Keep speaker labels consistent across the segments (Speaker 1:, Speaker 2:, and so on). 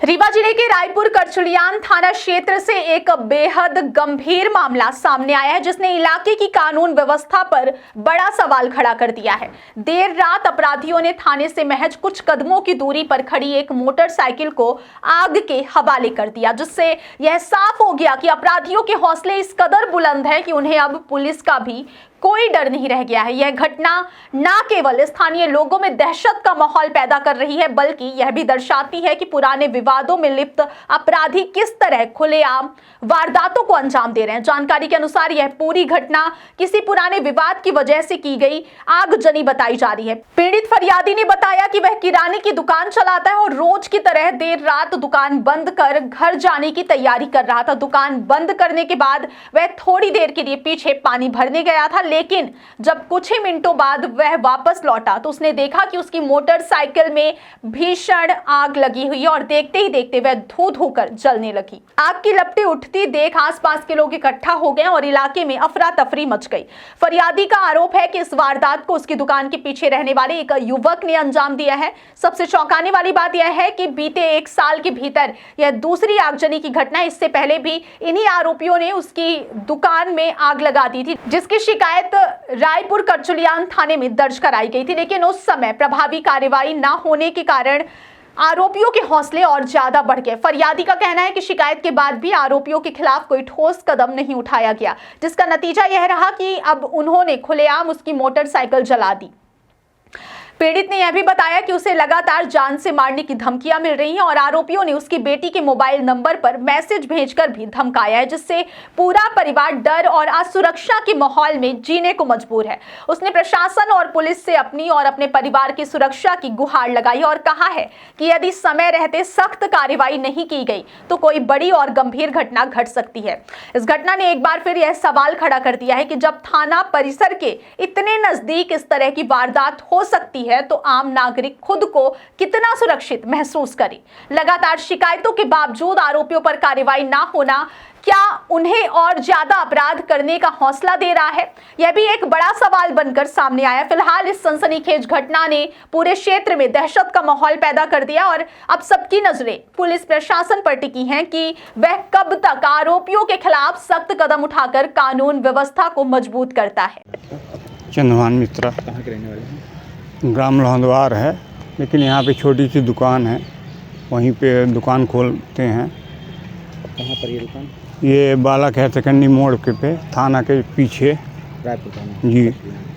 Speaker 1: रीवा जिले के रायपुर करचुलियान थाना क्षेत्र से एक बेहद गंभीर मामला सामने आया है, जिसने इलाके की कानून व्यवस्था पर बड़ा सवाल खड़ा कर दिया है। देर रात अपराधियों ने थाने से महज कुछ कदमों की दूरी पर खड़ी एक मोटरसाइकिल को आग के हवाले कर दिया, जिससे यह साफ हो गया कि अपराधियों के हौसले इस कदर बुलंद है कि उन्हें अब पुलिस का भी कोई डर नहीं रह गया है। यह घटना न केवल स्थानीय लोगों में दहशत का माहौल पैदा कर रही है, बल्कि यह भी दर्शाती है कि पुराने विवादों में लिप्त अपराधी किस तरह खुलेआम वारदातों को अंजाम दे रहे हैं। जानकारी के अनुसार यह पूरी घटना किसी पुराने विवाद की वजह से की गई आगजनी बताई जा रही है। पीड़ित फरियादी ने बताया कि वह किराने की दुकान चलाता है और रोज की तरह देर रात दुकान बंद कर घर जाने की तैयारी कर रहा था। दुकान बंद करने के बाद वह थोड़ी देर के लिए पीछे पानी भरने गया था, लेकिन जब कुछ ही मिनटों बाद वह वापस लौटा तो उसने देखा कि उसकी मोटरसाइकिल में भीषण आग लगी हुई है और देखते ही देखते वह धू धू कर जलने लगी। आग की लपटें उठती देख आसपास के लोग इकट्ठा हो गए और इलाके में अफरा तफरी मच गई। फरियादी का आरोप है कि इस वारदात को उसकी दुकान के पीछे रहने वाले एक युवक ने अंजाम दिया है। सबसे चौंकाने वाली बात यह है कि बीते एक साल के भीतर यह दूसरी आगजनी की घटना। इससे पहले भी इन्हीं आरोपियों ने उसकी दुकान में आग लगा दी थी, जिसकी शिकायत रायपुर करचुलियान थाने में दर्ज कराई गई थी, लेकिन उस समय प्रभावी कार्रवाई न होने के कारण आरोपियों के हौसले और ज्यादा बढ़ गए। फरियादी का कहना है कि शिकायत के बाद भी आरोपियों के खिलाफ कोई ठोस कदम नहीं उठाया गया, जिसका नतीजा यह रहा कि अब उन्होंने खुलेआम उसकी मोटरसाइकिल जला दी। पीड़ित ने यह भी बताया कि उसे लगातार जान से मारने की धमकियां मिल रही हैं और आरोपियों ने उसकी बेटी के मोबाइल नंबर पर मैसेज भेजकर भी धमकाया है, जिससे पूरा परिवार डर और असुरक्षा के माहौल में जीने को मजबूर है। उसने प्रशासन और पुलिस से अपनी और अपने परिवार की सुरक्षा की गुहार लगाई और कहा है कि यदि समय रहते सख्त कार्रवाई नहीं की गई तो कोई बड़ी और गंभीर घटना घट सकती है। इस घटना ने एक बार फिर यह सवाल खड़ा कर दिया है कि जब थाना परिसर के इतने नजदीक इस तरह की वारदात हो सकती है तो आम नागरिक खुद को कितना सुरक्षित महसूस करे। लगातार शिकायतों के बावजूद आरोपियों पर कार्रवाई ना होना क्या उन्हें और ज्यादा अपराध करने का हौसला दे रहा है? यह भी एक बड़ा सवाल बनकर सामने आया। फिलहाल इस सनसनीखेज घटना ने पूरे क्षेत्र में दहशत का माहौल पैदा कर दिया और अब सबकी नजरें पुलिस प्रशासन पर टिकी हैं कि वह कब तक आरोपियों के खिलाफ सख्त कदम उठाकर कानून व्यवस्था को मजबूत करता है।
Speaker 2: चंद्रभान मिश्रा,
Speaker 3: कहाँ के रहने वाले हैं?
Speaker 2: ग्राम लोहंदवार है, लेकिन यहाँ पे छोटी सी दुकान है, वहीं पे दुकान खोलते हैं।
Speaker 3: कहाँ पर ये दुकान?
Speaker 2: ये बालक है सेकेंडरी मोड़ पे, थाना के पीछे।
Speaker 3: रायपुर थाना?
Speaker 2: जी,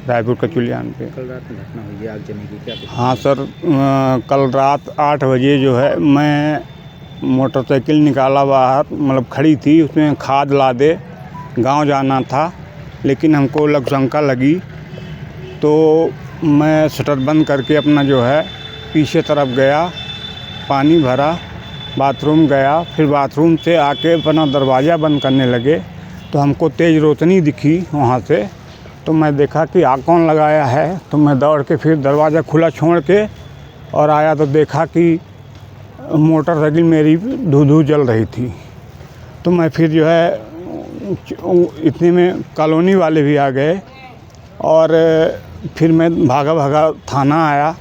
Speaker 2: रायपुर कचुलियान पे।
Speaker 3: कल रात में घटना हुई है आगजनी की, क्या?
Speaker 2: हाँ सर, कल रात 8 बजे जो है मैं मोटरसाइकिल निकाला बाहर, मतलब खड़ी थी, उसमें खाद ला दे गाँव जाना था, लेकिन हमको शंका लगी तो मैं शटर बंद करके अपना जो है पीछे तरफ गया, पानी भरा, बाथरूम गया, फिर बाथरूम से आके अपना दरवाज़ा बंद करने लगे तो हमको तेज़ रोशनी दिखी वहाँ से, तो मैं देखा कि आग कौन लगाया है। तो मैं दौड़ के फिर दरवाज़ा खुला छोड़ के और आया तो देखा कि मोटरसाइकिल मेरी धू जल रही थी। तो मैं फिर जो है इतने में कॉलोनी वाले भी आ गए और फिर मैं भागा थाना आया।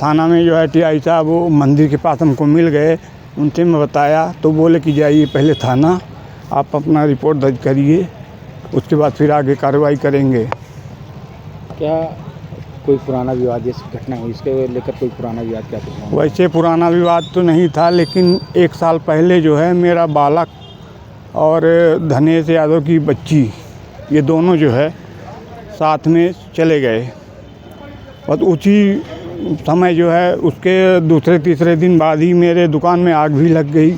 Speaker 2: थाना में जो है टीआई साहब वो मंदिर के पास हमको मिल गए, उनसे मैं बताया तो बोले कि जाइए पहले थाना, आप अपना रिपोर्ट दर्ज करिए, उसके बाद फिर आगे कार्रवाई करेंगे।
Speaker 3: क्या कोई पुराना विवाद जैसी घटना हुई, इसके लेकर कोई पुराना विवाद क्या कुछ?
Speaker 2: वैसे पुराना विवाद तो नहीं था, लेकिन 1 साल पहले जो है मेरा बालक और धनेश यादव की बच्ची, ये दोनों जो है साथ में चले गए और उसी समय जो है उसके दूसरे तीसरे दिन बाद ही मेरे दुकान में आग भी लग गई।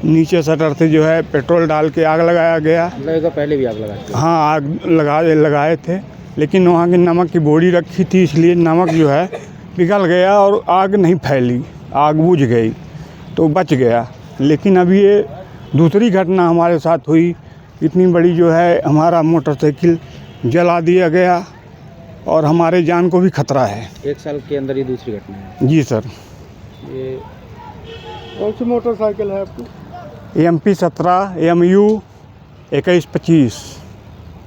Speaker 2: नीचे शटर से जो है पेट्रोल डाल के आग लगाया गया।
Speaker 3: लगेगा पहले भी आग लगाई थी?
Speaker 2: हाँ, आग लगाए थे, लेकिन वहाँ की नमक की बोरी रखी थी, इसलिए नमक जो है पिघल गया और आग नहीं फैली, आग बुझ गई तो बच गया। लेकिन अभी ये दूसरी घटना हमारे साथ हुई, इतनी बड़ी जो है हमारा मोटरसाइकिल जला दिया गया और हमारे जान को भी खतरा है।
Speaker 3: 1 साल के अंदर ये दूसरी घटना है?
Speaker 2: जी सर।
Speaker 3: ये कौन सी मोटरसाइकिल है आपकी?
Speaker 2: MP 17 MU 2125।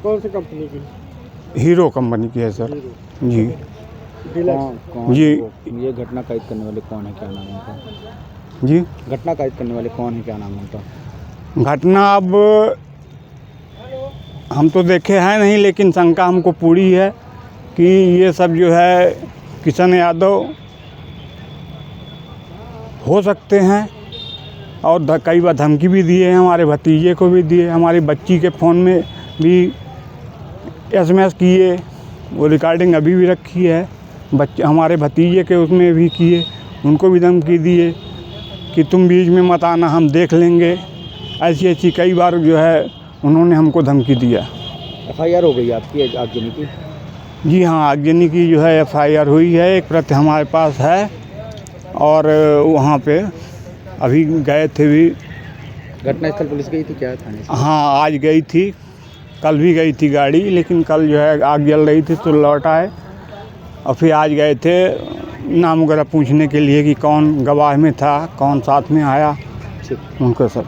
Speaker 3: कौन सी कंपनी की?
Speaker 2: हीरो कंपनी की है सर। जी
Speaker 3: कौन
Speaker 2: जी।
Speaker 3: ये घटना कैद करने वाले कौन है, क्या नाम है उनका?
Speaker 2: जी।
Speaker 3: घटना कायद करने वाले कौन है, क्या नाम है उनका?
Speaker 2: घटना अब हम तो देखे हैं नहीं, लेकिन शंका हमको पूरी है कि ये सब जो है किशन यादव हो सकते हैं। और कई बार धमकी भी दिए हैं, हमारे भतीजे को भी दिए, हमारी बच्ची के फ़ोन में भी SMS किए, वो रिकॉर्डिंग अभी भी रखी है। हमारे भतीजे के उसमें भी किए, उनको भी धमकी दिए कि तुम बीच में मत आना, हम देख लेंगे। ऐसी कई बार जो है उन्होंने हमको धमकी दिया।
Speaker 3: FIR हो गई आपकी आगजनी की?
Speaker 2: जी हाँ, आगजनी की जो है FIR हुई है, एक प्रति हमारे पास है। और वहाँ पे अभी गए थे भी।
Speaker 3: घटनास्थल पुलिस गई थी क्या थाने से?
Speaker 2: हाँ, आज गई थी, कल भी गई थी गाड़ी, लेकिन कल जो है आग जल रही थी तो लौट आए। और फिर आज गए थे नाम वगैरह पूछने के लिए कि कौन गवाह में था, कौन साथ में आया,
Speaker 3: ठीक।
Speaker 2: उनको सब